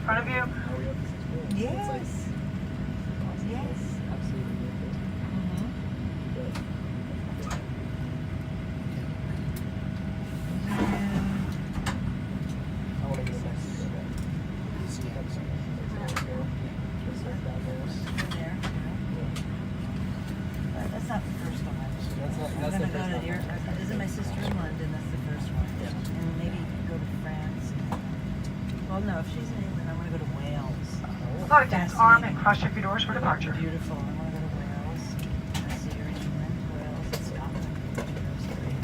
front of you. Yes. Yes. That's not the first one. I'm going to go to Europe. I visit my sister in London. That's the first one. And maybe go to France. Well, no, if she's in England, I want to go to Wales. Flight attendants, arm and cross-check your doors for departure. Beautiful. I want to go to Wales. I see her in England, Wales, and Scotland. Those three.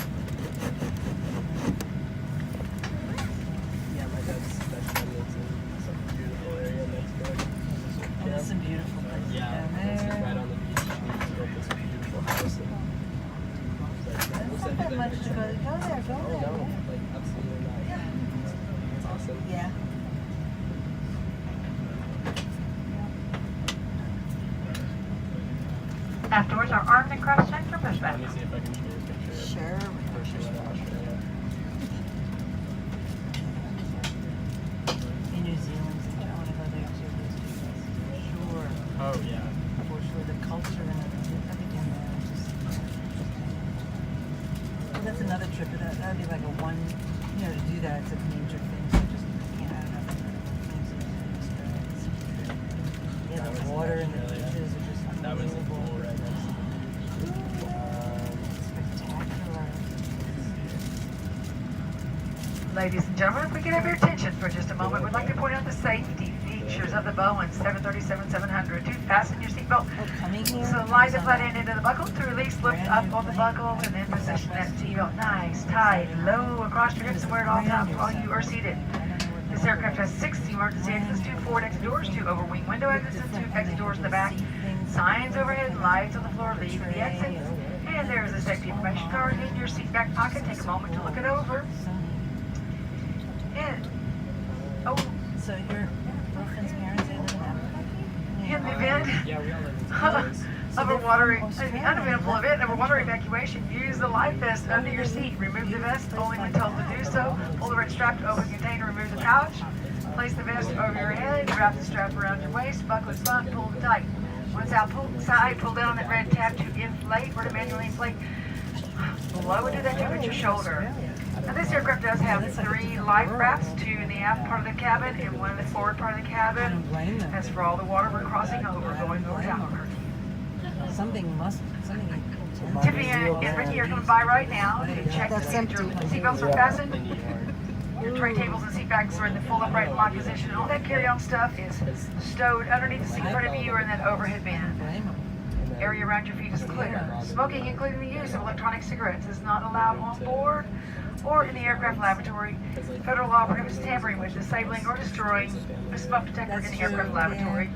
Yeah, my dad's friend lives in some beautiful area next door. And there's some beautiful places Yeah, down it's there. right on the beach. He built this beautiful house. And It's not that much to go. Go there, go oh there. no, like absolutely not. It's awesome. Yeah. Aft doors are armed and cross-checked for Let pushback. me see if I can show you a picture. Sure. Where she went to Australia. In New Zealand, I want to go there too. Those two places. Sure. Oh yeah. For sure, the culture and everything there is just. Well, that's another trip. That would be like a one. You know, to do that, it's a major thing. So just I don't know. Things that you experience. Yeah, That the was water and the really- beaches are just That was the unbelievable. pool right next to Spectacular. Ladies and gentlemen, if we could have your attention for just a moment, we'd like to point out the safety features of the Boeing 737-700. To fasten your seatbelt, Oh, coming here. slide the flat end into the buckle. To release, lift up on the buckle and then position that seatbelt nice, tight, low across your hips and wear it all times while you are seated. This aircraft has 6 emergency exits, 2 forward exit doors, 2 overwing window exits, and 2 exit doors in the back. Signs overhead, lights on the floor lead to the exits. And there is a safety information card in your seat back pocket. Take a moment to look it over. And, oh, So your girlfriend's parents, they live in Africa? in the event Yeah, we all live in Texas. of a in the uneventful event of a water evacuation, use the life vest under your seat. Remove the vest only when told to do so. Pull the red strap to open the container, remove the pouch. Place the vest over your head, wrap the strap around your waist, buckle it front, pull it tight. Once out, pull down that red tab to inflate or to manually inflate. Below it, do that to at your shoulder. Now this aircraft does have 3 life rafts, 2 in the aft part of the cabin and 1 in the forward part of the I cabin. don't blame them. That's for all the water we're crossing over, going over to Albuquerque. Something. Tiffany and Ricky are coming by right now to check to see if your seatbelts are fastened. Your tray tables and seat backs are in the full upright lock position. All that carry-on stuff is stowed underneath the seat in front of you or in that overhead bin. Area around your feet is clear. Smoking, including the use of electronic cigarettes, is not allowed on board or in the aircraft lavatory. Federal law prohibits tampering with, disabling, or destroying a smoke detector in the aircraft lavatory.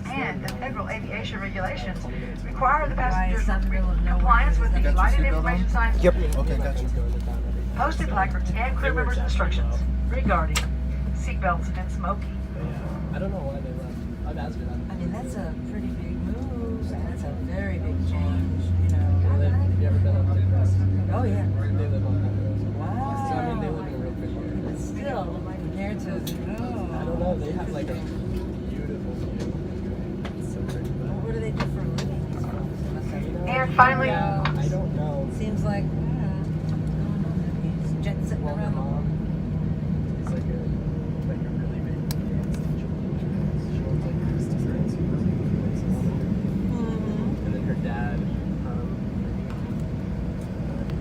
And the federal aviation regulations require the passengers compliance with the lighted information signs, Okay, gotcha. posted placards, and crew members' instructions regarding seatbelts and smoking. I don't know why they left. I'd ask her that. I mean, that's a pretty big move, and that's a very big change, you know. Have you ever been on Honduras? Oh, yeah. They live on Honduras. Wow. So, I mean, they live in a real pretty area. But still, compared to, I don't know. They have like a beautiful view. It's so pretty. What do they do for a living? These folks? Must have- And finally, Yeah, I don't know. Seems like, he's jet setting Well, her around the world. mom is like a really big dance teacher. She owns like Christopher and some really big places. And then her dad, he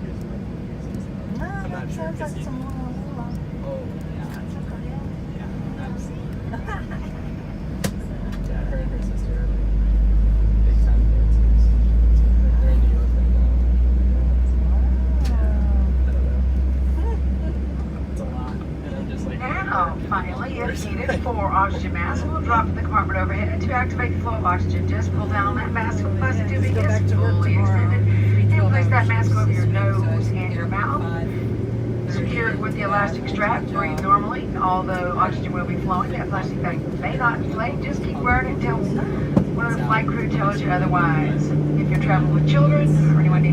was in like movies and stuff. No, I'm that not sure sounds like 'cause he- some more. Oh, yeah. Yeah, absolutely. Yeah, her and her sister are like big time dancers. They're in New York right now. I don't know. It's a lot. And I'm just like, now, finally, if needed, 4 oxygen masks will drop in the compartment overhead. To activate the flow of oxygen, just pull down on that mask with plastic tubing Go back is to work fully tomorrow. extended. And place that mask over your nose So and your mouth. 5. Secure it with the elastic strap. Breathe normally. Although oxygen will be flowing, that plastic bag may not inflate. Just keep wearing it until one of the flight crew tells you otherwise. If you're traveling with children or anyone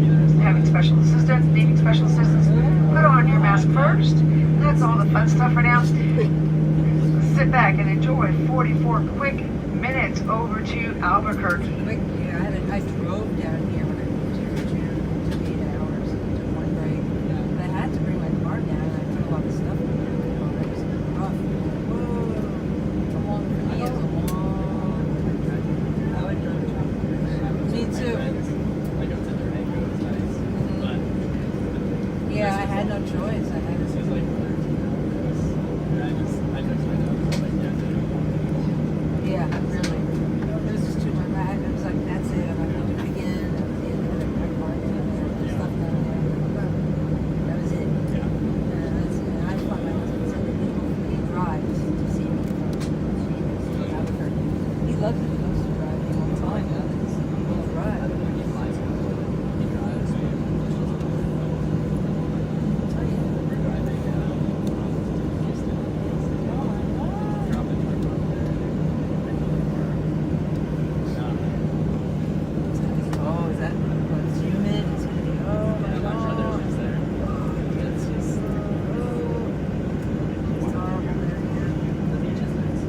having special assistance, put on your mask first. That's all the fun stuff for now. sit back and enjoy 44 quick minutes over to Albuquerque. Quick, yeah, I drove down here when I moved here in June. It took 8 hours. It took one break. But I had to bring my car down and I put a lot of stuff in there. It was rough. Whoa. It's a long, for me, it was a long. I would go to Me too. Like up to Durango is nice, but Yeah, I had no choice. I had this to. is like 13 hours. And I took my nose, like, yeah, Yeah, really. It was just too much. I was like, that's it. I'm not going to do it again. And I had a car down there and stuff down there. That was it. yeah. And I thought my husband said that he drives to see me from Phoenix to Albuquerque. He loves it. He loves to drive me all the time. He'll drive. He flies over, he drives, Oh, yeah. we're driving to Houston. Dropping our boat there. Oh, is that? Well, it's humid. It's gonna be. Oh my Yeah, my brother God. lives there. It's just, It's horrible there. the beach is nice.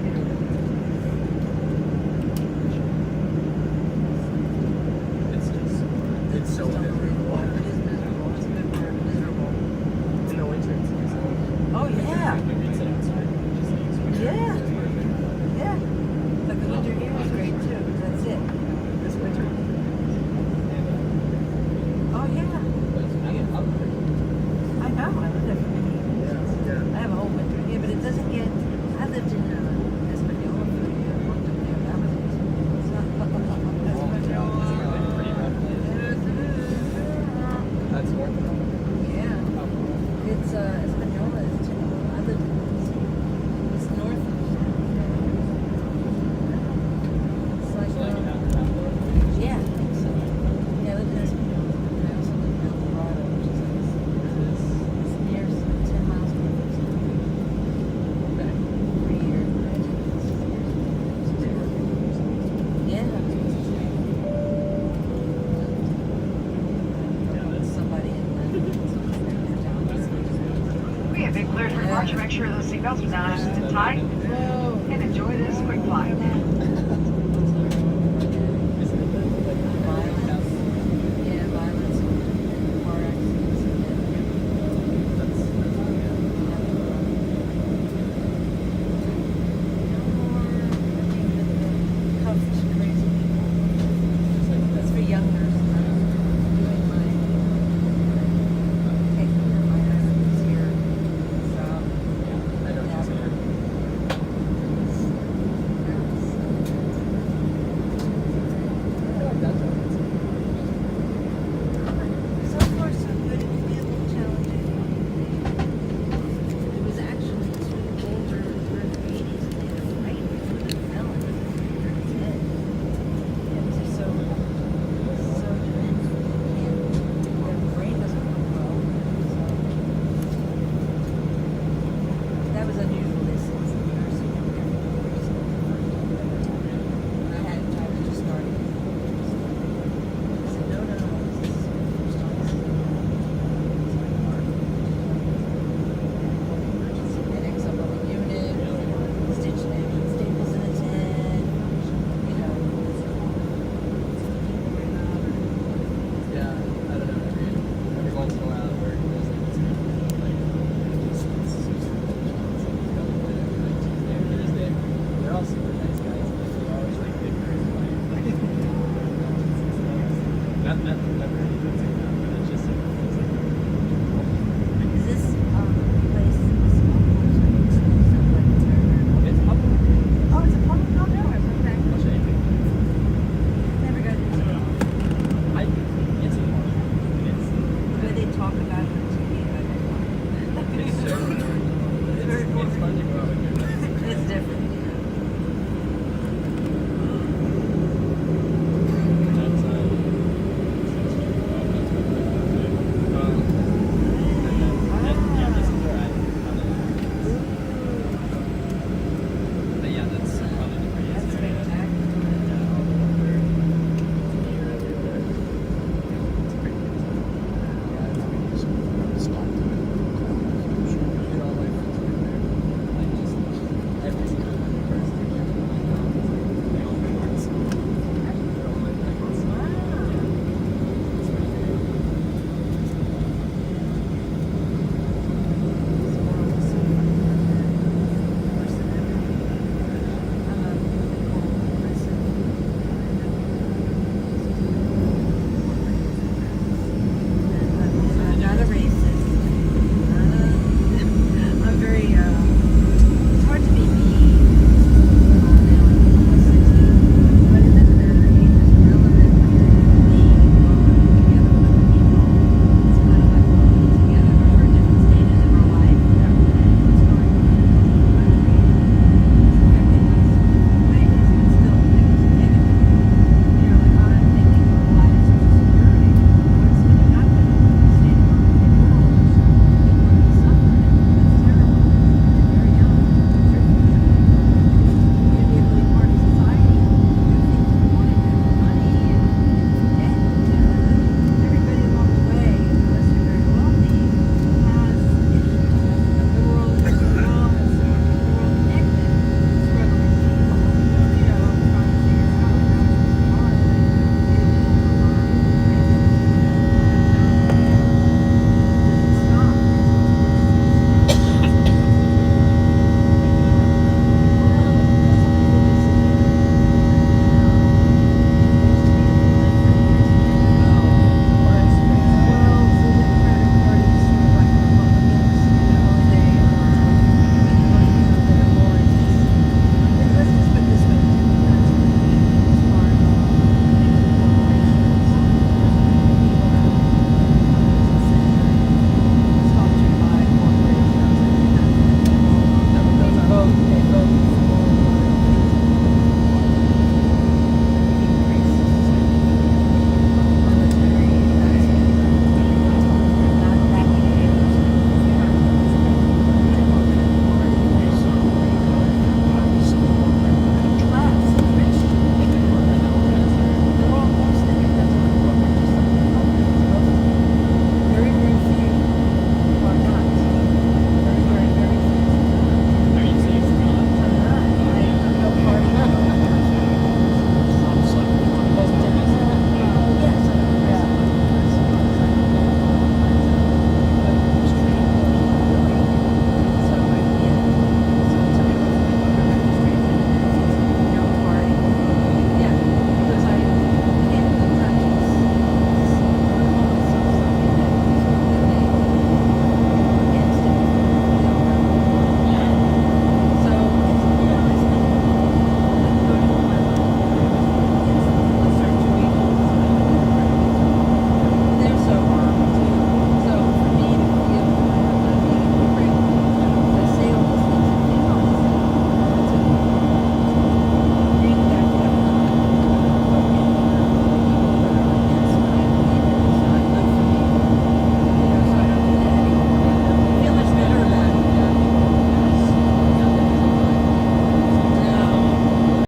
It's so miserable. It is miserable. It's a good word. Miserable. In the winter, it's nice. Oh yeah. We can sit outside and just like swim. Yeah. It's perfect. Yeah. But the winter here is great too. That's it. This winter, Oh yeah. I get up there. I know. I lived there for many years. Yeah. I have a whole winter here, but it doesn't get. I lived in Espanola for a year. Worked up there. That was Espanola. Pretty rough. That's north of Albuquerque. Yeah. It's Espanola. I lived in. It's north. It's like. So like an hour and a half north. Yeah, I think so. Yeah, I lived in Espanola. And I also lived in El Dorado, which is nice. It's near 10 miles from the city. Okay. For a year. Yeah. Yeah, that's Somebody in We have been cleared for departure. Make sure those seatbelts are down and tight Whoa. and enjoy this quick flight.